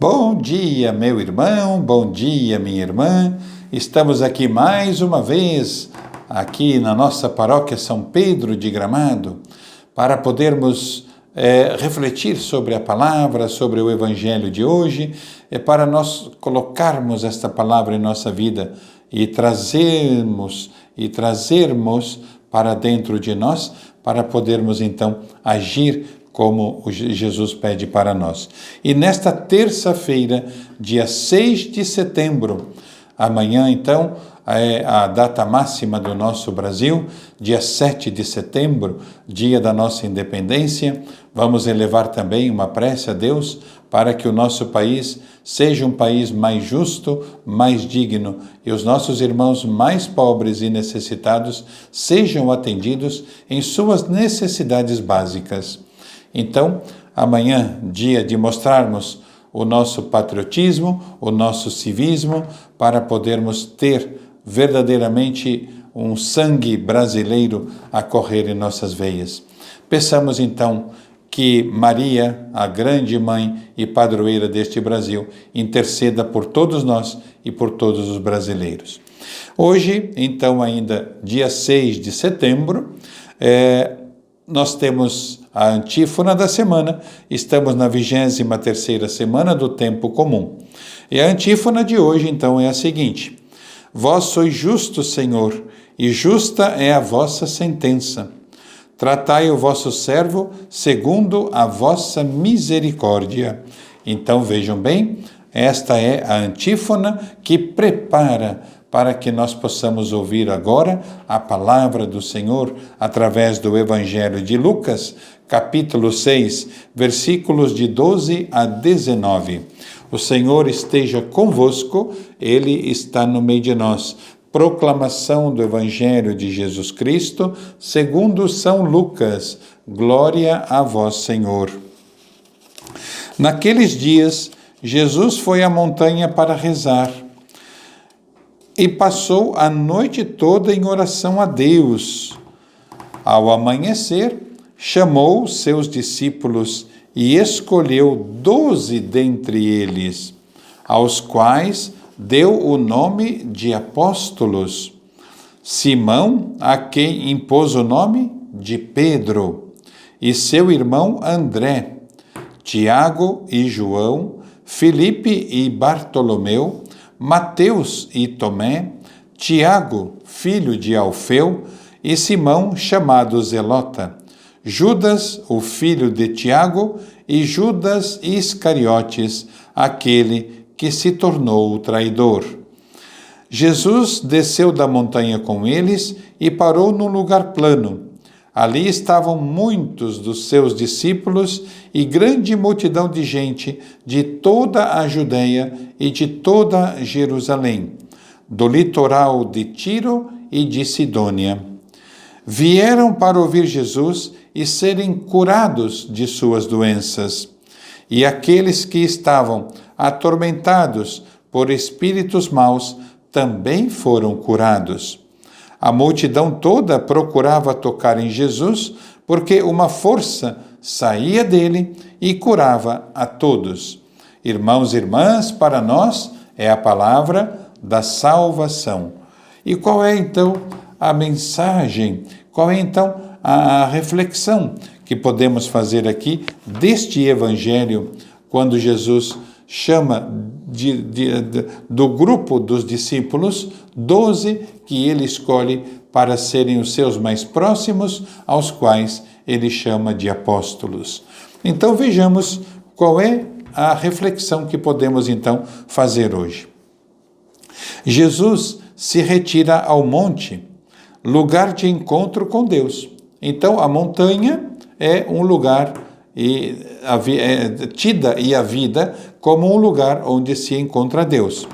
Bom dia, meu irmão, bom dia, minha irmã. Estamos aqui mais uma vez, aqui na nossa paróquia São Pedro de Gramado, para podermos refletir sobre a palavra, sobre o Evangelho de hoje, para nós colocarmos esta palavra em nossa vida e trazermos para dentro de nós, para podermos então agir como Jesus pede para nós. E nesta terça-feira, dia 6 de setembro, amanhã então é a data máxima do nosso Brasil, dia 7 de setembro, dia da nossa independência, vamos elevar também uma prece a Deus para que o nosso país seja um país mais justo, mais digno e os nossos irmãos mais pobres e necessitados sejam atendidos em suas necessidades básicas. Então, amanhã, dia de mostrarmos o nosso patriotismo, o nosso civismo, para podermos ter verdadeiramente um sangue brasileiro a correr em nossas veias. Peçamos então que Maria, a grande mãe e padroeira deste Brasil, interceda por todos nós e por todos os brasileiros. Hoje, então, ainda dia 6 de setembro, nós temos a antífona da semana, estamos na 23ª semana do tempo comum. E a antífona de hoje, então, é a seguinte: Vós sois justo, Senhor, e justa é a vossa sentença. Tratai o vosso servo segundo a vossa misericórdia. Então, vejam bem, esta é a antífona que prepara para que nós possamos ouvir agora a palavra do Senhor através do Evangelho de Lucas, capítulo 6, versículos de 12 a 19. O Senhor esteja convosco, Ele está no meio de nós. Proclamação do Evangelho de Jesus Cristo, segundo São Lucas. Glória a vós, Senhor. Naqueles dias, Jesus foi à montanha para rezar e passou a noite toda em oração a Deus. Ao amanhecer, chamou seus discípulos e escolheu 12 dentre eles, aos quais deu o nome de apóstolos. Simão, a quem impôs o nome de Pedro, e seu irmão André, Tiago e João, Filipe e Bartolomeu, Mateus e Tomé, Tiago, filho de Alfeu, e Simão, chamado Zelota, Judas, o filho de Tiago, e Judas Iscariotes, aquele que se tornou o traidor. Jesus desceu da montanha com eles e parou num lugar plano. Ali estavam muitos dos seus discípulos e grande multidão de gente de toda a Judeia e de toda Jerusalém, do litoral de Tiro e de Sidônia. Vieram para ouvir Jesus e serem curados de suas doenças. E aqueles que estavam atormentados por espíritos maus também foram curados. A multidão toda procurava tocar em Jesus, porque uma força saía dele e curava a todos. Irmãos e irmãs, para nós é a palavra da salvação. E qual é então a mensagem? Qual é então a reflexão que podemos fazer aqui deste Evangelho, quando Jesus chama do grupo dos discípulos 12 que ele escolhe para serem os seus mais próximos, aos quais ele chama de apóstolos. Então vejamos qual é a reflexão que podemos então fazer hoje. Jesus se retira ao monte, lugar de encontro com Deus. Então a montanha é um lugar tida e a vida como um lugar onde se encontra Deus.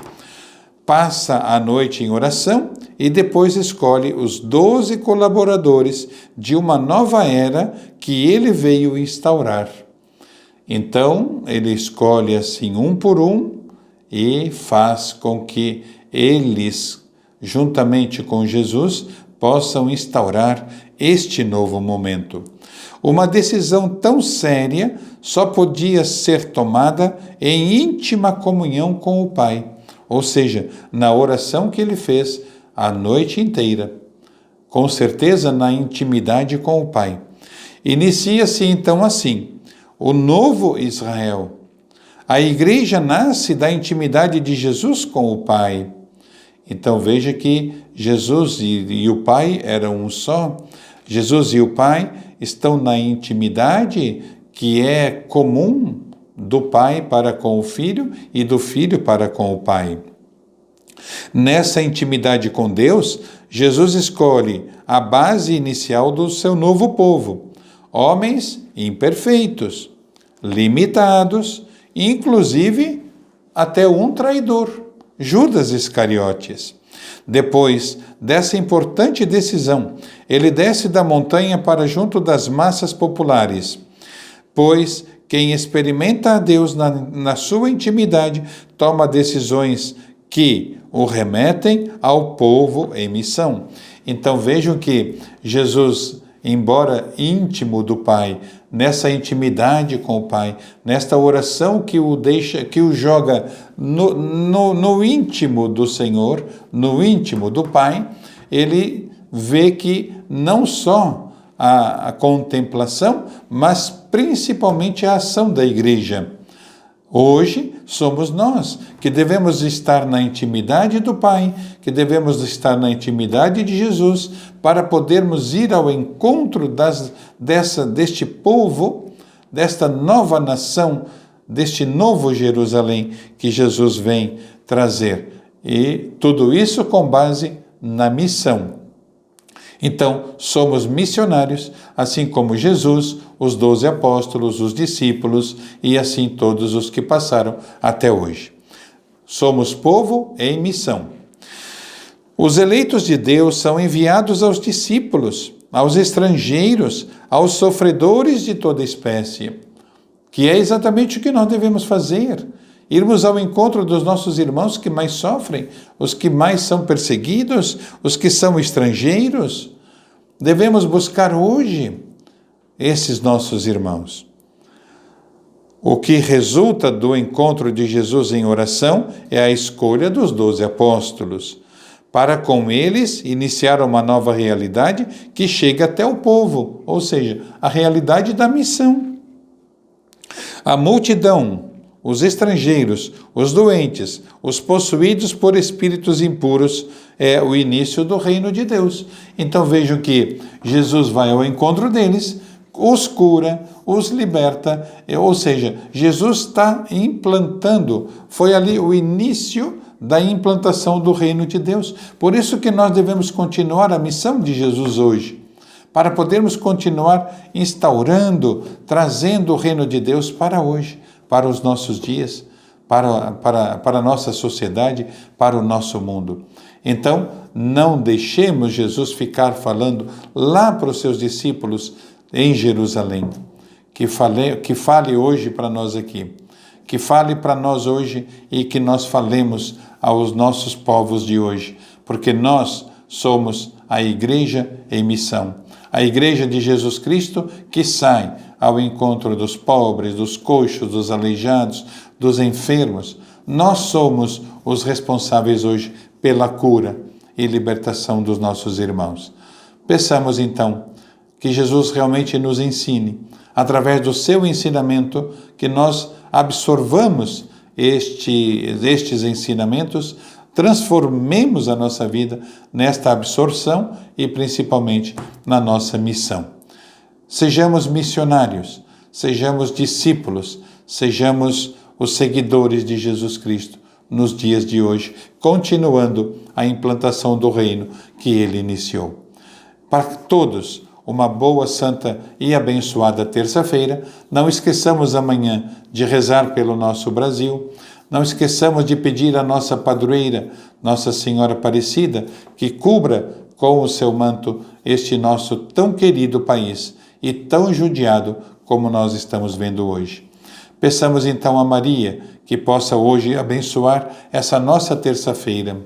Passa a noite em oração e depois escolhe os 12 colaboradores de uma nova era que ele veio instaurar. Então, ele escolhe assim um por um e faz com que eles, juntamente com Jesus, possam instaurar este novo momento. Uma decisão tão séria só podia ser tomada em íntima comunhão com o Pai, ou seja, na oração que ele fez a noite inteira, com certeza na intimidade com o Pai. Inicia-se então assim, o novo Israel. A igreja nasce da intimidade de Jesus com o Pai. Então veja que Jesus e o Pai eram um só. Jesus e o Pai estão na intimidade que é comum do Pai para com o Filho e do Filho para com o Pai. Nessa intimidade com Deus, Jesus escolhe a base inicial do seu novo povo, homens imperfeitos, limitados, inclusive até um traidor, Judas Iscariotes. Depois dessa importante decisão, ele desce da montanha para junto das massas populares, pois quem experimenta a Deus na sua intimidade toma decisões que o remetem ao povo em missão. Então vejam que Jesus, embora íntimo do Pai, nessa intimidade com o Pai, nesta oração que o joga no íntimo do Senhor, no íntimo do Pai, ele vê que não só a contemplação, mas principalmente a ação da igreja. Hoje somos nós que devemos estar na intimidade do Pai, que devemos estar na intimidade de Jesus, para podermos ir ao encontro deste povo, desta nova nação, deste novo Jerusalém que Jesus vem trazer. E tudo isso com base na missão. Então, somos missionários, assim como Jesus, os 12 apóstolos, os discípulos e assim todos os que passaram até hoje. Somos povo em missão. Os eleitos de Deus são enviados aos discípulos, aos estrangeiros, aos sofredores de toda espécie, que é exatamente o que nós devemos fazer. Irmos ao encontro dos nossos irmãos que mais sofrem, os que mais são perseguidos, os que são estrangeiros. Devemos buscar hoje esses nossos irmãos. O que resulta do encontro de Jesus em oração é a escolha dos 12 apóstolos, para com eles iniciar uma nova realidade que chega até o povo, ou seja, a realidade da missão. A multidão, os estrangeiros, os doentes, os possuídos por espíritos impuros, é o início do reino de Deus. Então vejam que Jesus vai ao encontro deles, os cura, os liberta, ou seja, Jesus está implantando, foi ali o início da implantação do reino de Deus. Por isso que nós devemos continuar a missão de Jesus hoje, para podermos continuar instaurando, trazendo o reino de Deus para hoje, para os nossos dias, para a nossa sociedade, para o nosso mundo. Então, não deixemos Jesus ficar falando lá para os seus discípulos em Jerusalém. Que fale hoje para nós aqui. Que fale para nós hoje e que nós falemos aos nossos povos de hoje. Porque nós somos a igreja em missão. A igreja de Jesus Cristo que sai ao encontro dos pobres, dos coxos, dos aleijados, dos enfermos. Nós somos os responsáveis hoje pela cura e libertação dos nossos irmãos. Peçamos então que Jesus realmente nos ensine, através do seu ensinamento, que nós absorvamos estes ensinamentos, transformemos a nossa vida nesta absorção e principalmente na nossa missão. Sejamos missionários, sejamos discípulos, sejamos os seguidores de Jesus Cristo nos dias de hoje, continuando a implantação do reino que ele iniciou. Para todos, uma boa, santa e abençoada terça-feira. Não esqueçamos amanhã de rezar pelo nosso Brasil. Não esqueçamos de pedir à nossa padroeira, Nossa Senhora Aparecida, que cubra com o seu manto este nosso tão querido país e tão judiado como nós estamos vendo hoje. Peçamos então a Maria que possa hoje abençoar essa nossa terça-feira,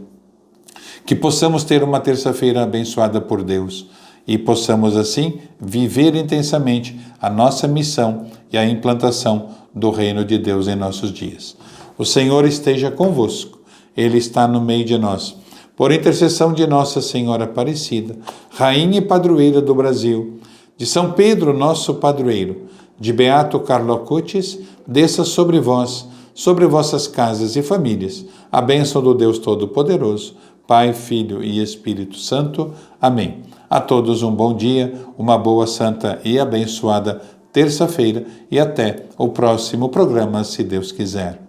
que possamos ter uma terça-feira abençoada por Deus e possamos, assim, viver intensamente a nossa missão e a implantação do reino de Deus em nossos dias. O Senhor esteja convosco, Ele está no meio de nós. Por intercessão de Nossa Senhora Aparecida, Rainha e Padroeira do Brasil, de São Pedro, nosso padroeiro, de Beato Carlo Acutis, desça sobre vós, sobre vossas casas e famílias, a bênção do Deus Todo-Poderoso, Pai, Filho e Espírito Santo. Amém. A todos um bom dia, uma boa, santa e abençoada terça-feira e até o próximo programa, se Deus quiser.